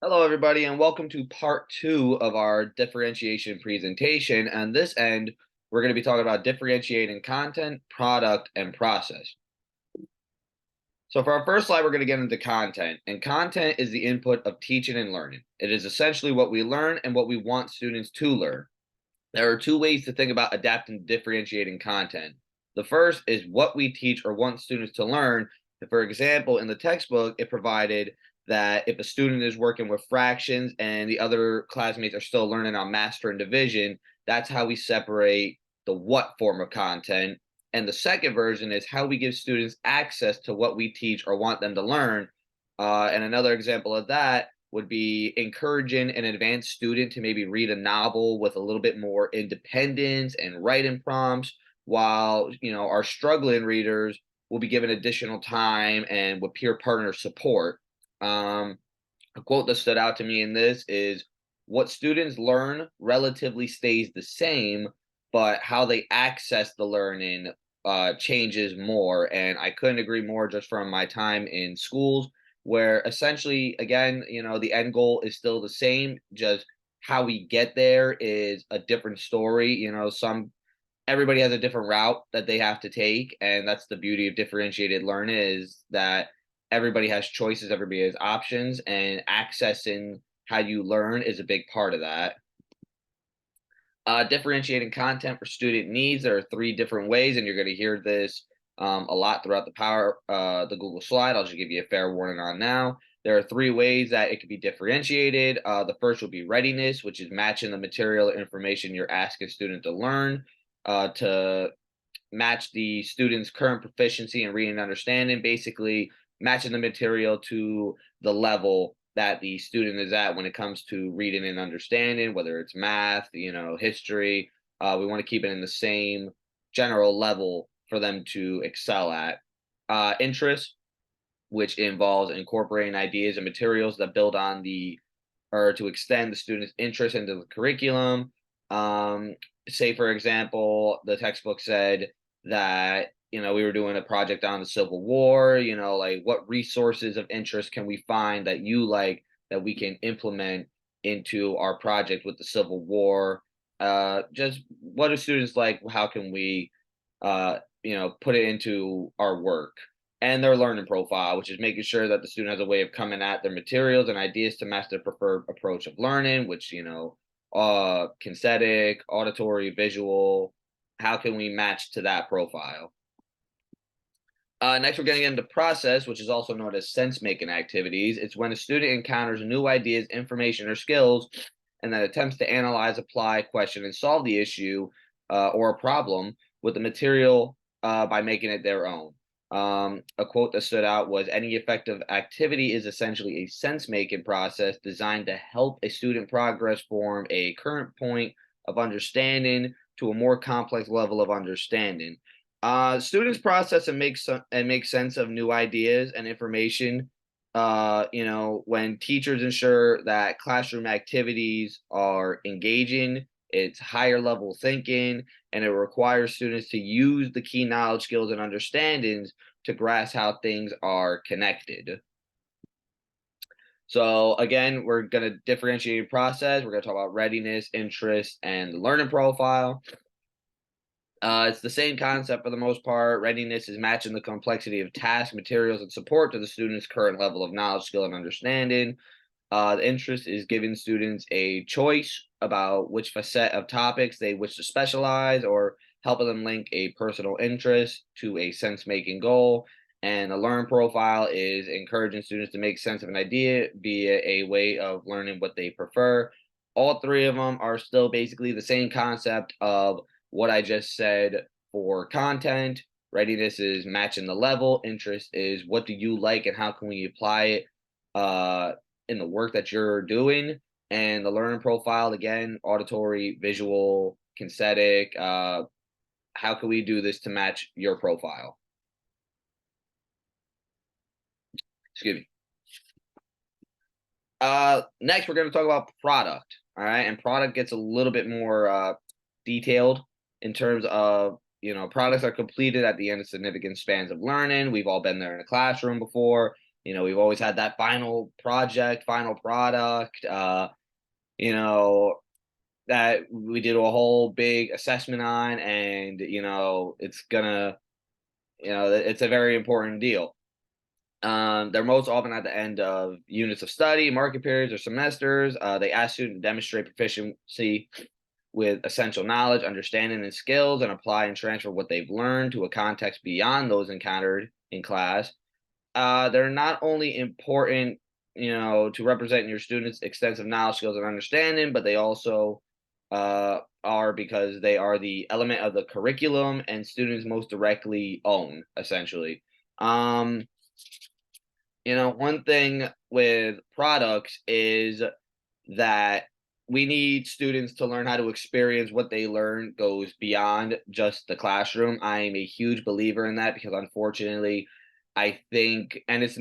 Hello, everybody, and welcome to part two of our differentiation presentation. On this end, we're going to be talking about differentiating content, product, and process. So for our first slide, we're going to get into content, and content is the input of teaching and learning. It is essentially what we learn and what we want students to learn. There are two ways to think about adapting and differentiating content. The first is what we teach or want students to learn. For example, in the textbook, it provided that if a student is working with fractions and the other classmates are still learning on master and division, that's how we separate the what form of content. And the second version is how we give students access to what we teach or want them to learn. And another example of that would be encouraging an advanced student to maybe read a novel with a little bit more independence and writing prompts, while our struggling readers will be given additional time and with peer partner support. A quote that stood out to me in this is, what students learn relatively stays the same, but how they access the learning changes more. And I couldn't agree more, just from my time in schools, where essentially, again, the end goal is still the same, just how we get there is a different story. Everybody has a different route that they have to take, and that's the beauty of differentiated learning, is that everybody has choices, everybody has options, and accessing how you learn is a big part of that. Differentiating content for student needs, there are three different ways, and you're going to hear this a lot throughout the Google slide. I'll just give you a fair warning on now. There are three ways that it could be differentiated. The first will be readiness, which is matching the material or information you're asking a student to learn to match the student's current proficiency in reading and understanding, basically matching the material to the level that the student is at when it comes to reading and understanding, whether it's math, history. We want to keep it in the same general level for them to excel at. Interest, which involves incorporating ideas and materials that build on the or to extend the student's interest into the curriculum. Say, for example, the textbook said that we were doing a project on the Civil War. Like, what resources of interest can we find that you like that we can implement into our project with the Civil War? Just what do students like? How can we, put it into our work? And their learning profile, which is making sure that the student has a way of coming at their materials and ideas to match their preferred approach of learning, which, kinesthetic, auditory, visual. How can we match to that profile? Next, we're getting into process, which is also known as sense-making activities. It's when a student encounters new ideas, information, or skills, and then attempts to analyze, apply, question, and solve the issue or a problem with the material by making it their own. A quote that stood out was, any effective activity is essentially a sense-making process designed to help a student progress from a current point of understanding to a more complex level of understanding. Students process and make sense of new ideas and information. When teachers ensure that classroom activities are engaging, it's higher level thinking, and it requires students to use the key knowledge, skills, and understandings to grasp how things are connected. So again, we're going to differentiate process. We're going to talk about readiness, interest, and the learning profile. It's the same concept for the most part. Readiness is matching the complexity of tasks, materials, and support to the student's current level of knowledge, skill, and understanding. The interest is giving students a choice about which facet of topics they wish to specialize, or helping them link a personal interest to a sense-making goal. And the learn profile is encouraging students to make sense of an idea via a way of learning what they prefer. All three of them are still basically the same concept of what I just said for content. Readiness is matching the level. Interest is, what do you like and how can we apply it in the work that you're doing. And the learning profile, again, auditory, visual, kinesthetic. How can we do this to match your profile? Excuse me. Next, we're going to talk about product. All right. And product gets a little bit more detailed in terms of, products are completed at the end of significant spans of learning. We've all been there in a classroom before. We've always had that final project, final product, you know, that we did a whole big assessment on, and it's gonna, it's a very important deal. They're most often at the end of units of study, market periods, or semesters. They ask students to demonstrate proficiency with essential knowledge, understanding, and skills, and apply and transfer what they've learned to a context beyond those encountered in class. They're not only important, to represent your students' extensive knowledge, skills, and understanding, but they also are because they are the element of the curriculum and students most directly own, essentially. Um, one thing with products is that we need students to learn how to experience what they learn goes beyond just the classroom. I am a huge believer in that because unfortunately, I think, and it's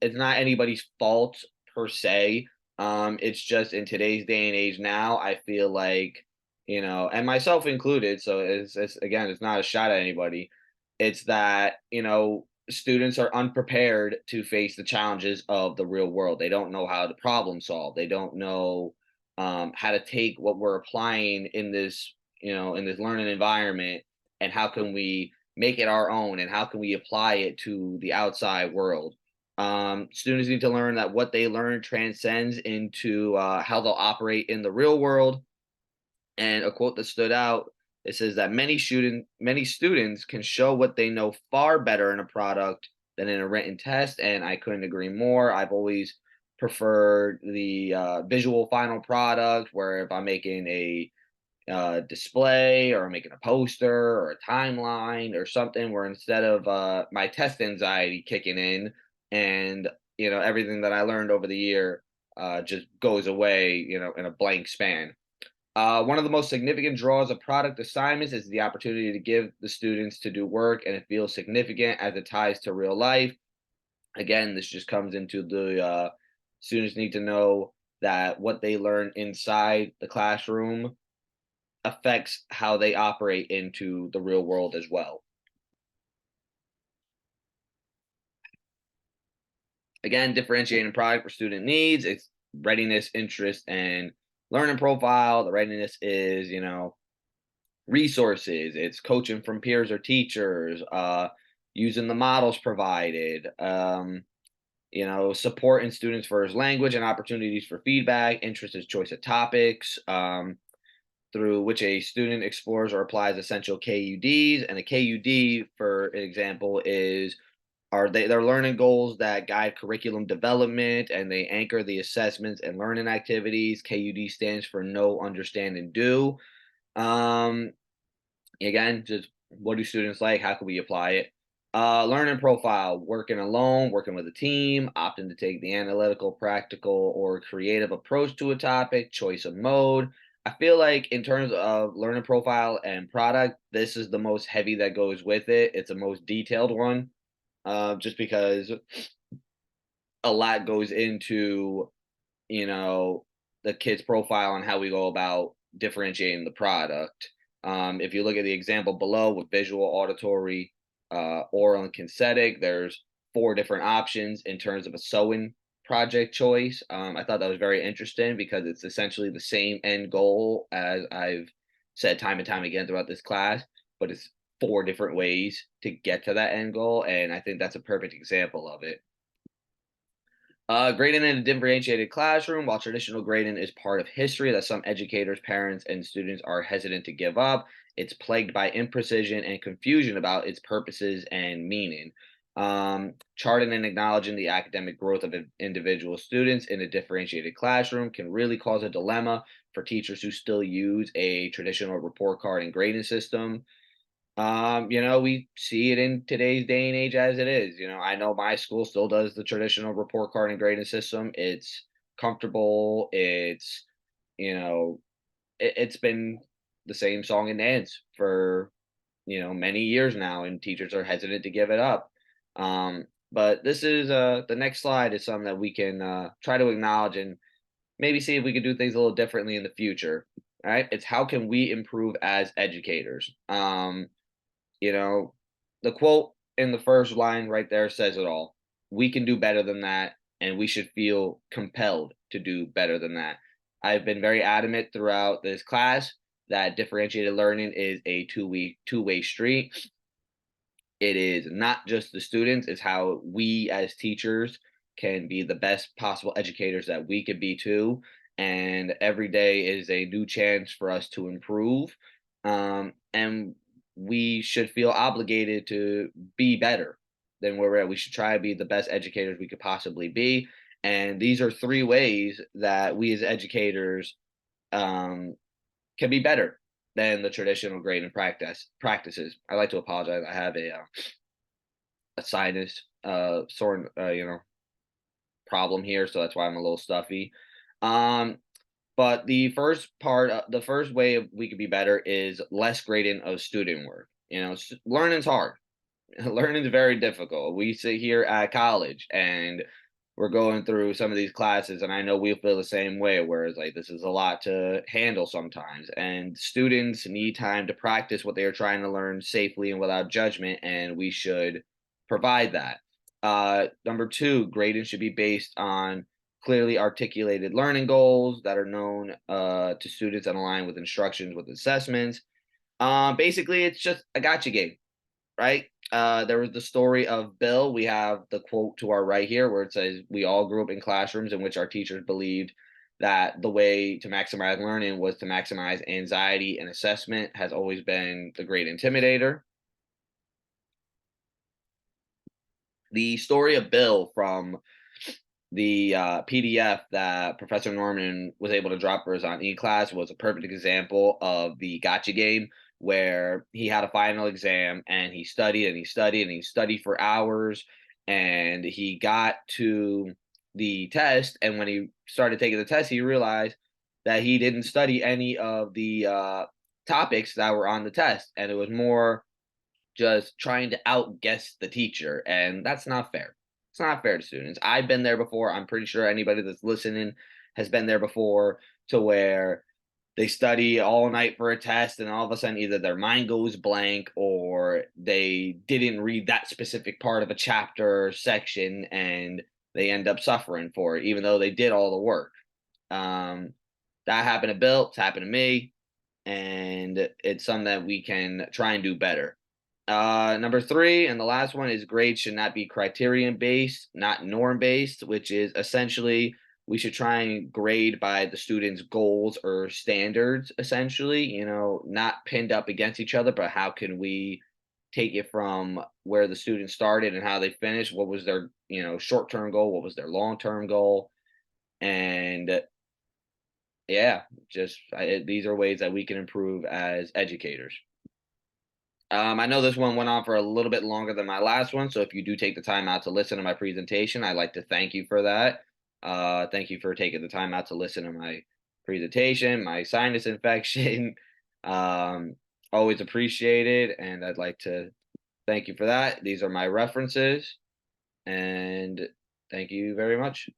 not anybody's fault per se. It's just in today's day and age now, I feel like, and myself included, so it's again, it's not a shot at anybody. It's that, students are unprepared to face the challenges of the real world. They don't know how to problem solve. They don't know how to take what we're applying in this learning environment, and how can we make it our own, and how can we apply it to the outside world. Students need to learn that what they learn transcends into how they'll operate in the real world. And a quote that stood out, it says that many students can show what they know far better in a product than in a written test, and I couldn't agree more. I've always preferred the visual final product, where if I'm making a display, or I'm making a poster or a timeline or something, where instead of my test anxiety kicking in, and everything that I learned over the year just goes away, in a blank span. One of the most significant draws of product assignments is the opportunity to give the students to do work, and it feels significant as it ties to real life. Again, this just comes into the students need to know that what they learn inside the classroom affects how they operate into the real world as well. Again, differentiating product for student needs, it's readiness, interest, and learning profile. The readiness is, resources, it's coaching from peers or teachers, using the models provided, supporting students' first language and opportunities for feedback. Interest is choice of topics, through which a student explores or applies essential KUDs. And a KUD, for example, is are their learning goals that guide curriculum development, and they anchor the assessments and learning activities. KUD stands for know, understand, and do. Um, Again, just what do students like? How can we apply it? Learning profile, working alone, working with a team, opting to take the analytical, practical, or creative approach to a topic, choice of mode. I feel like in terms of learning profile and product, this is the most heavy that goes with it. It's the most detailed one, just because a lot goes into, you know, the kid's profile and how we go about differentiating the product. If you look at the example below with visual, auditory, oral, and kinesthetic, there's four different options in terms of a sewing project choice. I thought that was very interesting because it's essentially the same end goal as I've said time and time again throughout this class, but it's four different ways to get to that end goal. And I think that's a perfect example of it. Grading in a differentiated classroom, while traditional grading is part of history that some educators, parents, and students are hesitant to give up, it's plagued by imprecision and confusion about its purposes and meaning. Charting and acknowledging the academic growth of individual students in a differentiated classroom can really cause a dilemma for teachers who still use a traditional report card and grading system. We see it in today's day and age as it is. I know my school still does the traditional report card and grading system. It's comfortable. You know, it's been the same song and dance for, many years now, and teachers are hesitant to give it up. But this is the next slide is something that we can try to acknowledge and maybe see if we could do things a little differently in the future. All right. It's how can we improve as educators? You know, the quote in the first line right there says it all. we can do better than that, and we should feel compelled to do better than that. I've been very adamant throughout this class that differentiated learning is a two-way street. It is not just the students, it's how we as teachers can be the best possible educators that we could be too. And every day is a new chance for us to improve. And we should feel obligated to be better than where we're at. We should try to be the best educators we could possibly be. And these are three ways that we as educators um, can be better than the traditional grading practices. I like to apologize. I have a sinus sort problem here, so that's why I'm a little stuffy. Um, but the first way we could be better is less grading of student work. Learning's hard. Learning is very difficult. We sit here at college and we're going through some of these classes, and I know we feel the same way, whereas like this is a lot to handle sometimes. And students need time to practice what they are trying to learn safely and without judgment, and we should provide that. Number two, grading should be based on clearly articulated learning goals that are known to students and align with instructions with assessments. Basically, it's just a gotcha game, right? There was the story of Bill. We have the quote to our right here where it says, "We all grew up in classrooms in which our teachers believed that the way to maximize learning was to maximize anxiety, and assessment has always been the great intimidator." The story of Bill from the PDF that Professor Norman was able to drop for us on e-class was a perfect example of the gotcha game, where he had a final exam and he studied and he studied and he studied for hours, and he got to the test, and when he started taking the test he realized that he didn't study any of the topics that were on the test, and it was more just trying to outguess the teacher, and that's not fair. It's not fair to students. I've been there before. I'm pretty sure anybody that's listening has been there before, to where they study all night for a test and all of a sudden either their mind goes blank or they didn't read that specific part of a chapter or section, and they end up suffering for it even though they did all the work. Um, that happened to Bill. It's happened to me, and it's something that we can try and do better. Number three, and the last one, is grades should not be criterion based, not norm based, which is essentially we should try and grade by the students' goals or standards, essentially, not pinned up against each other, but how can we take it from where the students started and how they finished? What was their, short term goal? What was their long term goal? And yeah, these are ways that we can improve as educators. I know this one went on for a little bit longer than my last one, so if you do take the time out to listen to my presentation, I'd like to thank you for that. Thank you for taking the time out to listen to my presentation, my sinus infection. Always appreciated, and I'd like to thank you for that. These are my references, and thank you very much.